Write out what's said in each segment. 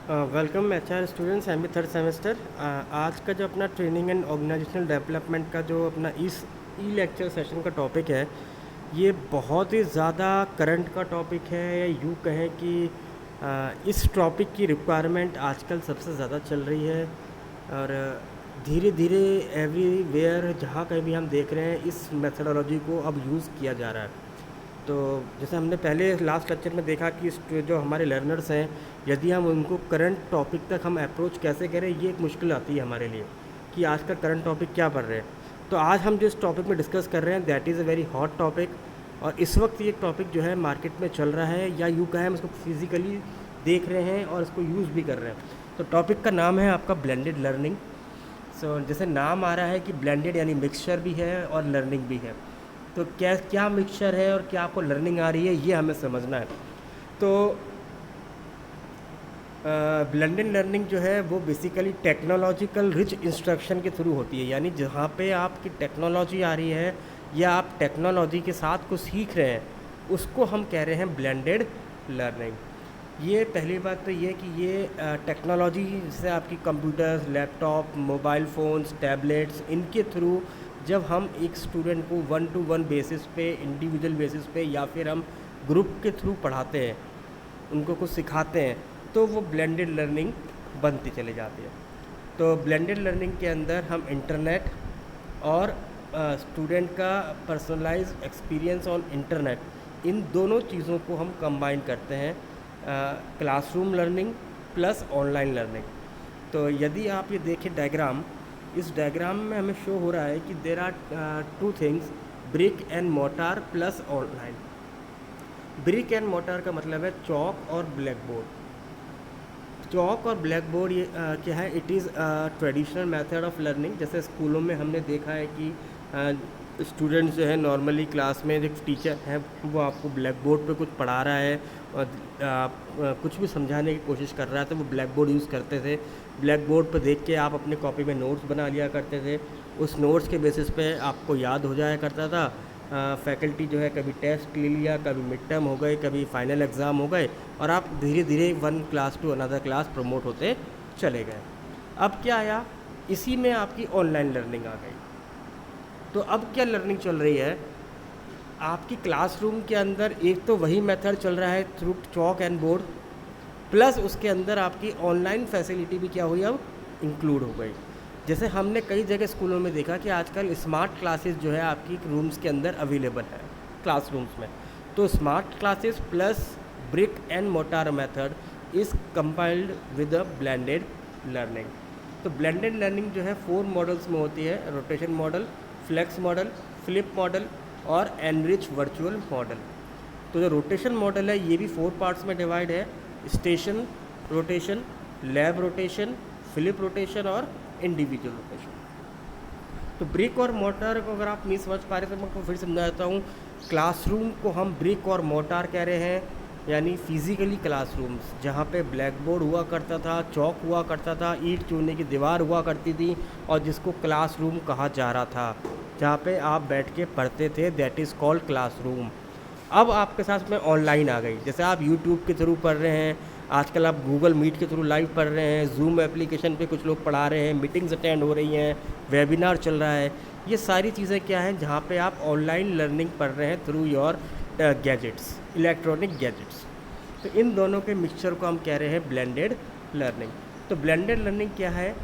Welcome HR students M B third semester. आज का जो अपना ट्रेनिंग एंड ऑर्गेनाइजेशनल डेवलपमेंट का जो अपना इस ई लेक्चर सेशन का टॉपिक है, ये बहुत ही ज़्यादा करंट का टॉपिक है, या यूँ कहें कि इस टॉपिक की रिक्वायरमेंट आजकल सबसे ज़्यादा चल रही है। और धीरे धीरे एवरीवेयर जहाँ कहीं भी हम देख रहे हैं, इस मेथडोलॉजी को अब यूज़ किया जा रहा है। तो जैसे हमने पहले लास्ट लेक्चर में देखा कि जो हमारे लर्नर्स हैं, यदि हम उनको करंट टॉपिक तक हम अप्रोच कैसे करें, ये एक मुश्किल आती है हमारे लिए कि आज का करंट टॉपिक क्या पढ़ रहे हैं। तो आज हम जिस टॉपिक में डिस्कस कर रहे हैं, that is a very hot topic, और इस वक्त ये टॉपिक जो है मार्केट में चल रहा है, या यूँ कहें हम इसको फिज़िकली देख रहे हैं और इसको यूज़ भी कर रहे हैं। तो टॉपिक का नाम है आपका ब्लेंडेड लर्निंग। सो जैसे नाम आ रहा है कि ब्लेंडेड यानी मिक्सचर भी है और लर्निंग भी है। तो क्या क्या मिक्सचर है और क्या आपको लर्निंग आ रही है, ये हमें समझना है। तो ब्लेंडेड लर्निंग जो है वो बेसिकली टेक्नोलॉजिकल रिच इंस्ट्रक्शन के थ्रू होती है, यानी जहाँ पे आपकी टेक्नोलॉजी आ रही है या आप टेक्नोलॉजी के साथ कुछ सीख रहे हैं, उसको हम कह रहे हैं ब्लेंडेड लर्निंग। ये पहली बात तो ये कि ये टेक्नोलॉजी से आपकी computers, laptop, mobile phones, tablets, इनके थ्रू जब हम एक स्टूडेंट को 1-to-1 बेसिस पे, इंडिविजुअल बेसिस पे, या फिर हम ग्रुप के थ्रू पढ़ाते हैं, उनको कुछ सिखाते हैं, तो वो ब्लेंडेड लर्निंग बनती चली जाती है। तो ब्लेंडेड लर्निंग के अंदर हम इंटरनेट और स्टूडेंट का पर्सनलाइज एक्सपीरियंस ऑन इंटरनेट, इन दोनों चीज़ों को हम कंबाइन करते हैं, classroom learning plus online learning. तो यदि आप ये देखें डायग्राम, इस डायग्राम में हमें शो हो रहा है कि there are two things, brick and mortar plus online. Brick and mortar का मतलब है चॉक और ब्लैक बोर्ड। चॉक और ब्लैक बोर्ड ये क्या है, it is traditional method of learning. जैसे स्कूलों में हमने देखा है कि स्टूडेंट्स जो है नॉर्मली क्लास में, एक टीचर है वो आपको ब्लैक बोर्ड पे कुछ पढ़ा रहा है और कुछ भी समझाने की कोशिश कर रहा है, तो वो ब्लैक बोर्ड यूज़ करते थे। ब्लैक बोर्ड पर देख के आप अपने कॉपी में नोट्स बना लिया करते थे, उस नोट्स के बेसिस पे आपको याद हो जाया करता था। फैकल्टी जो है कभी टेस्ट ले लिया, कभी मिड टर्म हो गए, कभी फाइनल एग्ज़ाम हो गए, और आप धीरे धीरे one class to another class promote होते चले गए। अब क्या आया, इसी में आपकी ऑनलाइन लर्निंग आ गई। तो अब क्या लर्निंग चल रही है आपकी क्लासरूम के अंदर, एक तो वही मेथड चल रहा है through chalk and board, plus उसके अंदर आपकी ऑनलाइन फैसिलिटी भी क्या हुई, अब इंक्लूड हो गई। जैसे हमने कई जगह स्कूलों में देखा कि आजकल स्मार्ट क्लासेस जो है आपकी रूम्स के अंदर अवेलेबल है क्लासरूम्स में। तो smart classes plus brick and mortar method is compiled with a blended learning. तो ब्लेंडेड लर्निंग जो है 4 मॉडल्स में होती है, rotation model, flex model, flip model और एनरिच वर्चुअल मॉडल। तो जो रोटेशन मॉडल है ये भी 4 पार्ट्स में डिवाइड है, station rotation, lab rotation, flip rotation और इंडिविजुअल रोटेशन। तो ब्रिक और मोटार को अगर आप नहीं समझ पा रहे तो मैं आपको फिर समझा देता हूँ। क्लासरूम को हम ब्रिक और मोटार कह रहे हैं, यानी फिज़िकली क्लासरूम्स जहाँ पे ब्लैक बोर्ड हुआ करता था, चौक हुआ करता था, ईंट चूने की दीवार हुआ करती थी, और जिसको क्लासरूम कहा जा रहा था, जहाँ पे आप बैठ के पढ़ते थे, दैट इज़ कॉल्ड क्लासरूम। अब आपके साथ में ऑनलाइन आ गई, जैसे आप यूट्यूब के थ्रू पढ़ रहे हैं, आजकल आप गूगल मीट के थ्रू लाइव पढ़ रहे हैं, जूम एप्लीकेशन पे कुछ लोग पढ़ा रहे हैं, मीटिंग्स अटेंड हो रही हैं, वेबिनार चल रहा है। ये सारी चीज़ें क्या हैं, जहाँ पे आप ऑनलाइन लर्निंग पढ़ रहे हैं through your gadgets, electronic gadgets. तो इन दोनों के मिक्सचर को हम कह रहे हैं ब्लेंडेड लर्निंग। तो ब्लेंडेड लर्निंग क्या है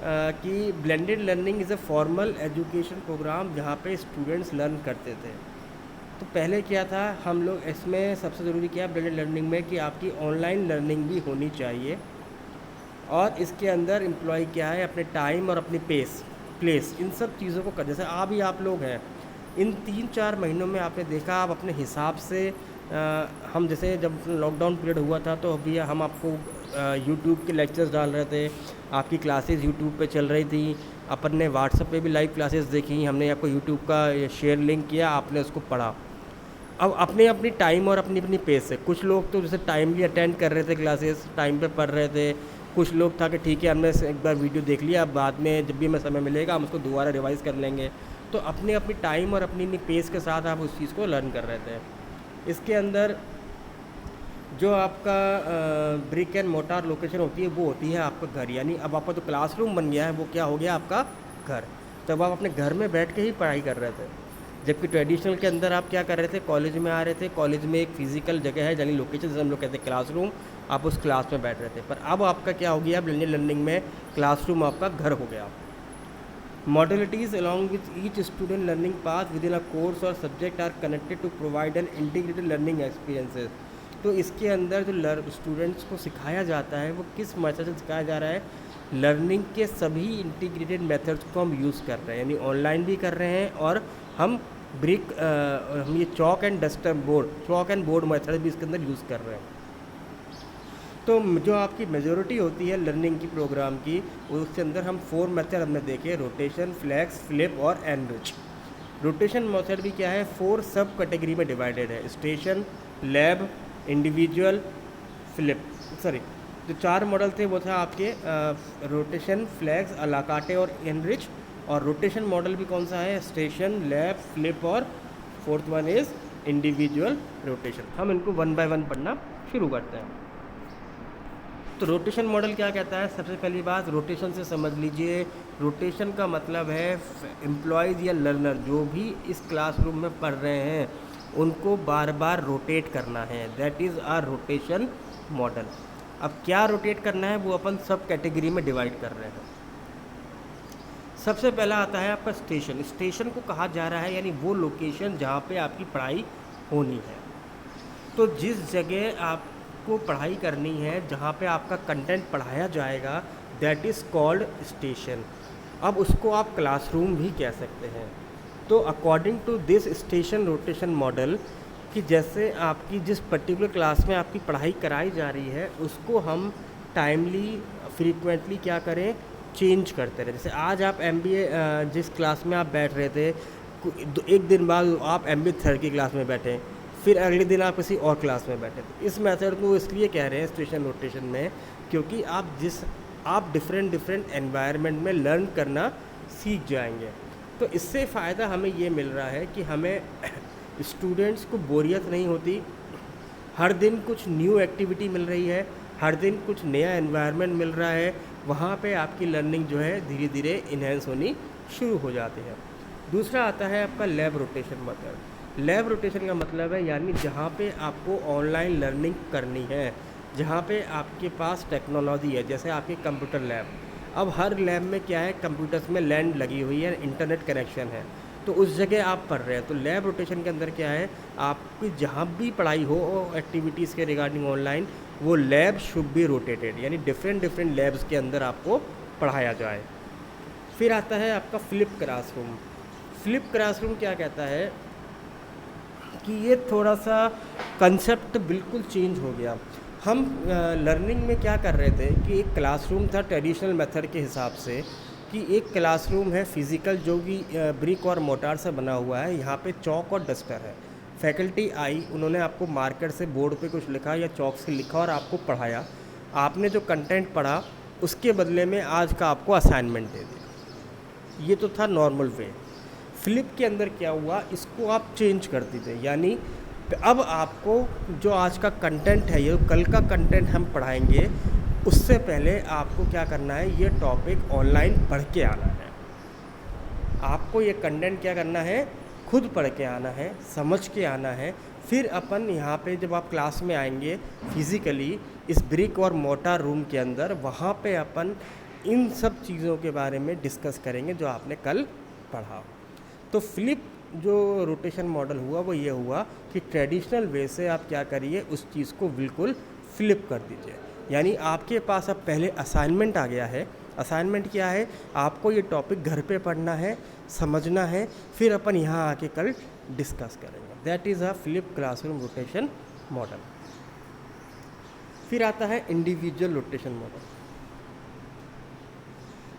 कि blended learning is a formal education program जहाँ पे स्टूडेंट्स लर्न करते थे। तो पहले क्या था, हम लोग इसमें सबसे ज़रूरी क्या है ब्लेंडेड लर्निंग में, कि आपकी ऑनलाइन लर्निंग भी होनी चाहिए, और इसके अंदर एम्प्लॉय क्या है अपने टाइम और अपनी प्लेस, इन सब चीज़ों को कर, जैसे अभी आप लोग हैं, इन 3-4 महीनों में आपने देखा आप अपने हिसाब से हम जैसे जब लॉकडाउन पीरियड हुआ था तो अभी हम आपको यूट्यूब के लेक्चर्स डाल रहे थे, आपकी क्लासेस यूट्यूब पे चल रही थी, अपन ने व्हाट्सएप पे भी लाइव क्लासेस देखी, हमने आपको यूट्यूब का शेयर लिंक किया, आपने उसको पढ़ा। अब अपनी अपनी टाइम और अपनी अपनी पेस से, कुछ लोग तो जैसे टाइमली अटेंड कर रहे थे क्लासेस, टाइम पे पढ़ रहे थे, कुछ लोग था कि ठीक है हमने एक बार वीडियो देख लिया, अब बाद में जब भी हमें समय मिलेगा हम उसको दोबारा रिवाइज़ कर लेंगे। तो अपनी अपनी टाइम और अपनी अपनी पेस के साथ आप उस चीज़ को लर्न कर रहे थे। इसके अंदर जो आपका ब्रिक एंड मोटार लोकेशन होती है वो होती है आपका घर, यानी अब आपका जो क्लासरूम बन गया है वो क्या हो गया आपका घर। तब आप अपने घर में बैठ के ही पढ़ाई कर रहे थे, जबकि ट्रेडिशनल के अंदर आप क्या कर रहे थे, कॉलेज में आ रहे थे, कॉलेज में एक फिजिकल जगह है यानी लोकेशन जैसे हम लोग कहते हैं क्लासरूम, आप उस क्लास में बैठ रहे थे। पर अब आपका क्या हो गया, अब लर्निंग में क्लासरूम आपका घर हो गया। Modalities along with each student learning path within a course or subject are connected to provide an integrated learning experiences। तो इसके अंदर जो स्टूडेंट्स को सिखाया जाता है वो किस मेथड से सिखाया जा रहा है, लर्निंग के सभी इंटीग्रेटेड मेथड्स को हम यूज़ कर रहे हैं, यानी ऑनलाइन भी कर रहे हैं और हम हम ये चॉक एंड बोर्ड मेथड भी इसके अंदर यूज़ कर रहे हैं। तो जो आपकी मेजोरिटी होती है लर्निंग की प्रोग्राम की, उसके अंदर हम 4 मेथड हमने देखे, रोटेशन, फ्लैक्स, फ्लिप और एनरिच। रोटेशन मेथड भी क्या है, 4 सब कैटेगरी में डिवाइडेड है, स्टेशन, लैब, इंडिविजुअल, जो 4 मॉडल थे वो था आपके रोटेशन, फ्लैक्स, अलाकाटे और एनरिच। और रोटेशन मॉडल भी कौन सा है, स्टेशन, लैब, फ्लिप और 4th one is individual rotation. हम इनको 1 बाय 1 पढ़ना शुरू करते हैं। तो रोटेशन मॉडल क्या कहता है, सबसे पहली बात रोटेशन से समझ लीजिए। रोटेशन का मतलब है एम्प्लॉयज़ या लर्नर जो भी इस क्लासरूम में पढ़ रहे हैं उनको बार बार रोटेट करना है, that is our rotation model. अब क्या रोटेट करना है वो अपन सब कैटेगरी में डिवाइड कर रहे हैं। सबसे पहला आता है आपका स्टेशन। स्टेशन को कहा जा रहा है यानी वो लोकेशन जहाँ पे आपकी पढ़ाई होनी है। तो जिस जगह आपको पढ़ाई करनी है, जहाँ पे आपका कंटेंट पढ़ाया जाएगा, दैट इज़ कॉल्ड स्टेशन। अब उसको आप क्लासरूम भी कह सकते हैं। तो according to this station rotation model कि जैसे आपकी जिस पर्टिकुलर क्लास में आपकी पढ़ाई कराई जा रही है उसको हम टाइमली फ्रीक्वेंटली क्या करें, चेंज करते रहे। जैसे आज आप MBA जिस क्लास में आप बैठ रहे थे, एक दिन बाद आप MBA 3rd की क्लास में बैठे, फिर अगले दिन आप किसी और क्लास में बैठे। तो इस मेथड को इसलिए कह रहे हैं स्टेशन रोटेशन में क्योंकि आप डिफरेंट एनवायरनमेंट में लर्न करना सीख जाएंगे। तो इससे फ़ायदा हमें ये मिल रहा है कि हमें स्टूडेंट्स को बोरियत नहीं होती, हर दिन कुछ न्यू एक्टिविटी मिल रही है, हर दिन कुछ नया एनवायरनमेंट मिल रहा है, वहाँ पे आपकी लर्निंग जो है धीरे धीरे इन्हेंस होनी शुरू हो जाती है। दूसरा आता है आपका lab rotation method. Lab rotation का मतलब है यानी जहाँ पे आपको ऑनलाइन लर्निंग करनी है, जहाँ पे आपके पास टेक्नोलॉजी है, जैसे आपके कंप्यूटर लैब। अब हर लैब में क्या है, कंप्यूटर्स में लैंड लगी हुई है, इंटरनेट कनेक्शन है, तो उस जगह आप पढ़ रहे हैं। तो लैब रोटेशन के अंदर क्या है, आपकी जहाँ भी पढ़ाई हो एक्टिविटीज़ के रिगार्डिंग ऑनलाइन, वो लैब शुड बी रोटेटेड, यानी डिफरेंट लैब्स के अंदर आपको पढ़ाया जाए। फिर आता है आपका फ्लिप क्लासरूम। फ्लिप क्लासरूम क्या कहता है कि ये थोड़ा सा कंसेप्ट बिल्कुल चेंज हो गया। हम लर्निंग में क्या कर रहे थे कि एक क्लासरूम था ट्रेडिशनल मेथड के हिसाब से कि एक क्लासरूम है फिज़िकल जो कि ब्रिक और मोटार से बना हुआ है, यहाँ पे चौक और डस्टर है। फैकल्टी आई, उन्होंने आपको मार्कर से बोर्ड पे कुछ लिखा या चौक से लिखा और आपको पढ़ाया। आपने जो कंटेंट पढ़ा उसके बदले में आज का आपको असाइनमेंट दे दिया। ये तो था नॉर्मल वे। फ्लिप के अंदर क्या हुआ, इसको आप चेंज कर दीजिए, यानी अब आपको जो आज का कंटेंट है, ये कल का कंटेंट हम पढ़ाएंगे, उससे पहले आपको क्या करना है, ये टॉपिक ऑनलाइन पढ़ के आना है। आपको ये कंटेंट क्या करना है, खुद पढ़ के आना है, समझ के आना है। फिर अपन यहाँ पे जब आप क्लास में आएंगे फिज़िकली इस ब्रिक और मोटार रूम के अंदर, वहाँ पे अपन इन सब चीज़ों के बारे में डिस्कस करेंगे जो आपने कल पढ़ा। तो फ्लिप जो रोटेशन मॉडल हुआ वो ये हुआ कि ट्रेडिशनल वे से आप क्या करिए, उस चीज़ को बिल्कुल फ्लिप कर दीजिए। यानी आपके पास अब पहले असाइनमेंट आ गया है। असाइनमेंट क्या है, आपको ये टॉपिक घर पे पढ़ना है, समझना है, फिर अपन यहाँ आके कल डिस्कस करेंगे। That is a flip classroom rotation model. फिर आता है इंडिविजुअल रोटेशन मॉडल।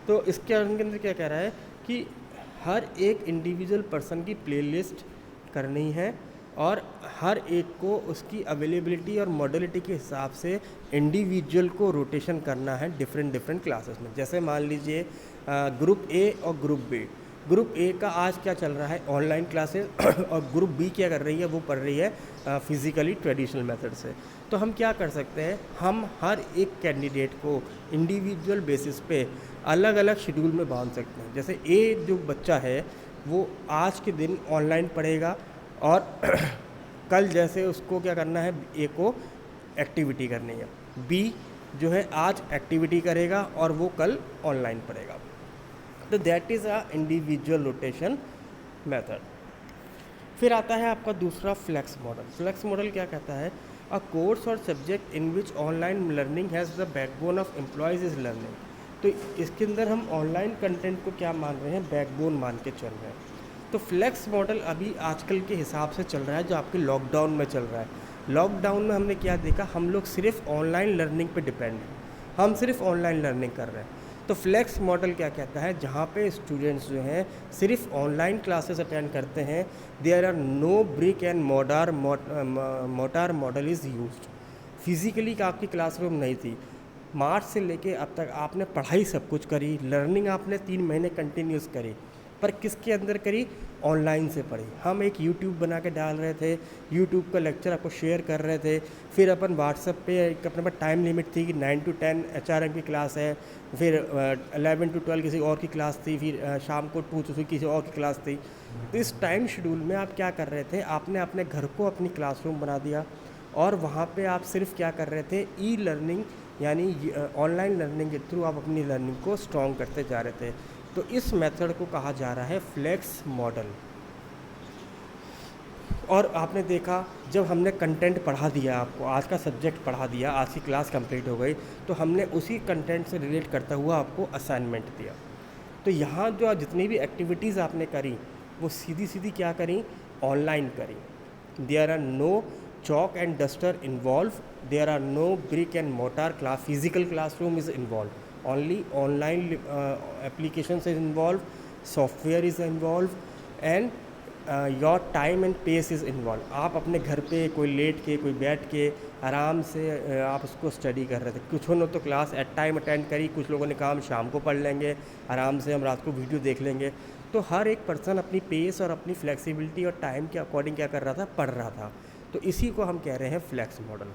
तो इसके अंदर क्या कह रहा है कि हर एक इंडिविजुअल पर्सन की प्लेलिस्ट करनी है और हर एक को उसकी अवेलेबिलिटी और मॉडलिटी के हिसाब से इंडिविजुअल को रोटेशन करना है डिफरेंट क्लासेस में। जैसे मान लीजिए ग्रुप ए और ग्रुप बी, ग्रुप ए का आज क्या चल रहा है, ऑनलाइन क्लासेस और ग्रुप बी क्या कर रही है, वो पढ़ रही है फिज़िकली ट्रेडिशनल मेथड से। तो हम क्या कर सकते हैं, हम हर एक कैंडिडेट को इंडिविजुअल बेसिस पे अलग अलग शेड्यूल में बांध सकते हैं। जैसे ए जो बच्चा है वो आज के दिन ऑनलाइन पढ़ेगा और कल जैसे उसको क्या करना है, ए को एक्टिविटी करनी है, बी जो है आज एक्टिविटी करेगा और वो कल ऑनलाइन पढ़ेगा। तो that is a individual rotation method. फिर आता है आपका दूसरा फ्लेक्स मॉडल। फ्लेक्स मॉडल क्या कहता है, अ कोर्स और subject in which online learning has the backbone of employees is learning. तो इसके अंदर हम ऑनलाइन कंटेंट को क्या मान रहे हैं, बैकबोन मान के चल रहे हैं। तो फ्लेक्स मॉडल अभी आजकल के हिसाब से चल रहा है जो आपके लॉकडाउन में चल रहा है। लॉकडाउन में हमने क्या देखा, हम लोग सिर्फ ऑनलाइन लर्निंग पे डिपेंड हैं, हम सिर्फ ऑनलाइन लर्निंग कर रहे हैं। तो फ्लेक्स मॉडल क्या कहता है, जहाँ पे स्टूडेंट्स जो हैं सिर्फ ऑनलाइन क्लासेस अटेंड करते हैं, there are no brick and mortar model is used. Physically का आपकी क्लासरूम नहीं थी, मार्च से लेके अब तक आपने पढ़ाई सब कुछ करी, लर्निंग आपने 3 महीने कंटिन्यूस करी, पर किसके अंदर करी, ऑनलाइन से पढ़ी। हम एक यूट्यूब बना के डाल रहे थे, यूट्यूब का लेक्चर आपको शेयर कर रहे थे, फिर अपन व्हाट्सएप पे एक अपने पास टाइम लिमिट थी कि 9 to 10 HRM की क्लास है, फिर 11 to 12 किसी और की क्लास थी, फिर शाम को 2 to 3 किसी और की क्लास थी। तो इस टाइम शेड्यूल में आप क्या कर रहे थे, आपने अपने घर को अपनी क्लासरूम बना दिया और वहाँ पे आप सिर्फ क्या कर रहे थे, ई लर्निंग यानी ऑनलाइन लर्निंग के थ्रू आप अपनी लर्निंग को स्ट्रॉन्ग करते जा रहे थे। तो इस मेथड को कहा जा रहा है फ्लेक्स मॉडल। और आपने देखा जब हमने कंटेंट पढ़ा दिया, आपको आज का सब्जेक्ट पढ़ा दिया, आज की क्लास कंप्लीट हो गई, तो हमने उसी कंटेंट से रिलेट करता हुआ आपको असाइनमेंट दिया। तो यहाँ जो जितनी भी एक्टिविटीज़ आपने करी वो सीधी सीधी क्या करी, ऑनलाइन करी। There are no chalk and duster involved, there are no brick and mortar physical classroom is involved, only online applications is involved, software is involved and your time and pace is involved। आप अपने घर पे कोई late के कोई बैठ के आराम से आप उसको स्टडी कर रहे थे। कुछ ने तो क्लास एट टाइम अटेंड करी, कुछ लोगों ने कहा हम शाम को पढ़ लेंगे, आराम से हम रात को वीडियो देख लेंगे। तो हर एक पर्सन अपनी पेस और अपनी फ्लेक्सिबिलिटी और टाइम के अकॉर्डिंग क्या कर रहा था, पढ़ रहा था। तो इसी को हम कह रहे हैं फ्लेक्स मॉडल।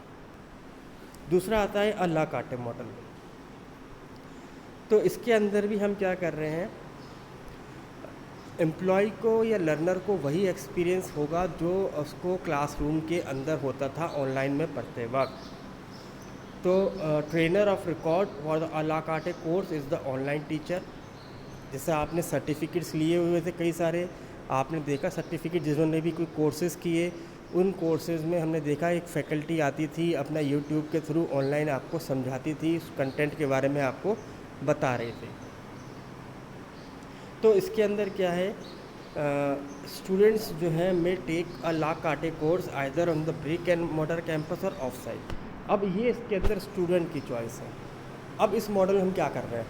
दूसरा आता है अ ला कार्टे मॉडल। तो इसके अंदर भी हम क्या कर रहे हैं, एम्प्लॉय को या लर्नर को वही एक्सपीरियंस होगा जो उसको क्लासरूम के अंदर होता था ऑनलाइन में पढ़ते वक्त। तो trainer of record for the a la carte course is the online teacher. जैसे आपने सर्टिफिकेट्स लिए हुए थे कई सारे, आपने देखा सर्टिफिकेट जिन्होंने भी कोई कोर्सेज़ किए, उन कोर्सेज़ में हमने देखा एक फैकल्टी आती थी अपना यूट्यूब के थ्रू ऑनलाइन आपको समझाती थी, उस कंटेंट के बारे में आपको बता रहे थे। तो इसके अंदर क्या है, स्टूडेंट्स जो हैं may take a la carte course either on the brick and motor campus और ऑफ साइट। अब ये इसके अंदर स्टूडेंट की चॉइस है। अब इस मॉडल में हम क्या कर रहे हैं,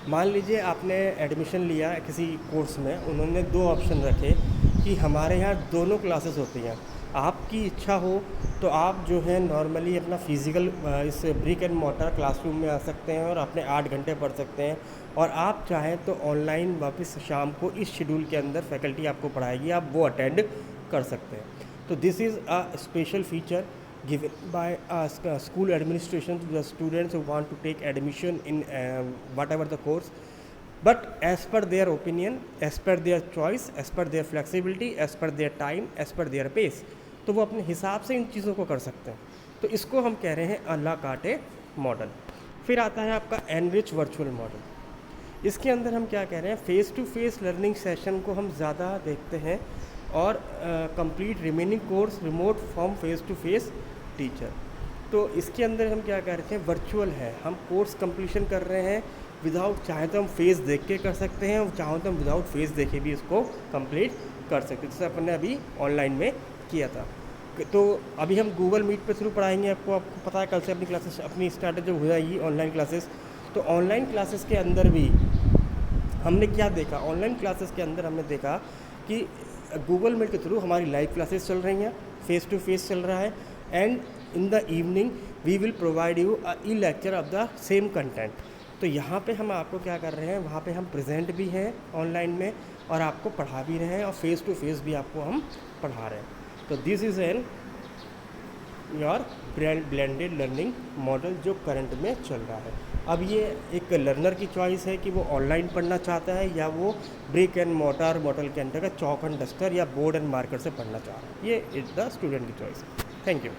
मान लीजिए आपने एडमिशन लिया किसी कोर्स में, उन्होंने 2 ऑप्शन रखे कि हमारे यहाँ दोनों क्लासेस होती हैं, आपकी इच्छा हो तो आप जो है नॉर्मली अपना फिज़िकल इस ब्रिक एंड मोटर क्लासरूम में आ सकते हैं और अपने 8 घंटे पढ़ सकते हैं, और आप चाहें तो ऑनलाइन वापस शाम को इस शेड्यूल के अंदर फैकल्टी आपको पढ़ाएगी, आप वो अटेंड कर सकते हैं। तो this is a special feature given by school administration to the students who want to take admission in whatever the course, but as per their opinion, as per their choice, as per their flexibility, as per their time, as per their pace। तो वो अपने हिसाब से इन चीज़ों को कर सकते हैं। तो इसको हम कह रहे हैं अ ला कार्टे मॉडल। फिर आता है आपका एनरिच वर्चुअल मॉडल। इसके अंदर हम क्या कह रहे हैं, face to face learning session को हम ज़्यादा देखते हैं और complete remaining course remote from face to face teacher. तो इसके अंदर हम क्या कर रहे हैं, वर्चुअल है, हम कोर्स कंप्लीशन कर रहे हैं विदाउट, चाहे तो हम फेस देख के कर सकते हैं और चाहे तो हम विदाउट फेस देखे भी इसको कंप्लीट कर सकते हैं, जैसे अपन ने अभी ऑनलाइन में किया था। तो अभी हम गूगल मीट पे थ्रू पढ़ाएंगे, आपको पता है कल से अपनी क्लासेस अपनी स्टार्ट जो हो जाएगी ऑनलाइन क्लासेस। तो ऑनलाइन क्लासेस के अंदर भी हमने क्या देखा, ऑनलाइन क्लासेस के अंदर हमने देखा कि गूगल मीट के थ्रू हमारी लाइव क्लासेस चल रही हैं, फेस टू फेस चल रहा है, and in the evening we will provide you e lecture of the same content. तो तो यहाँ पे हम आपको क्या कर रहे हैं, वहाँ पे हम प्रेजेंट भी हैं ऑनलाइन में और आपको पढ़ा भी रहे हैं और फेस टू फेस भी आपको हम पढ़ा रहे हैं। तो this is an your blended learning model जो करंट में चल रहा है। अब ये एक लर्नर की चॉइस है कि वो ऑनलाइन पढ़ना चाहता है या वो ब्रिक एंड मोर्टार मॉडल के अंतर्गत चॉक एंड डस्टर या बोर्ड एंड मार्कर से पढ़ना चाह रहा है। ये इज़ द स्टूडेंट की चॉइस है। Thank you.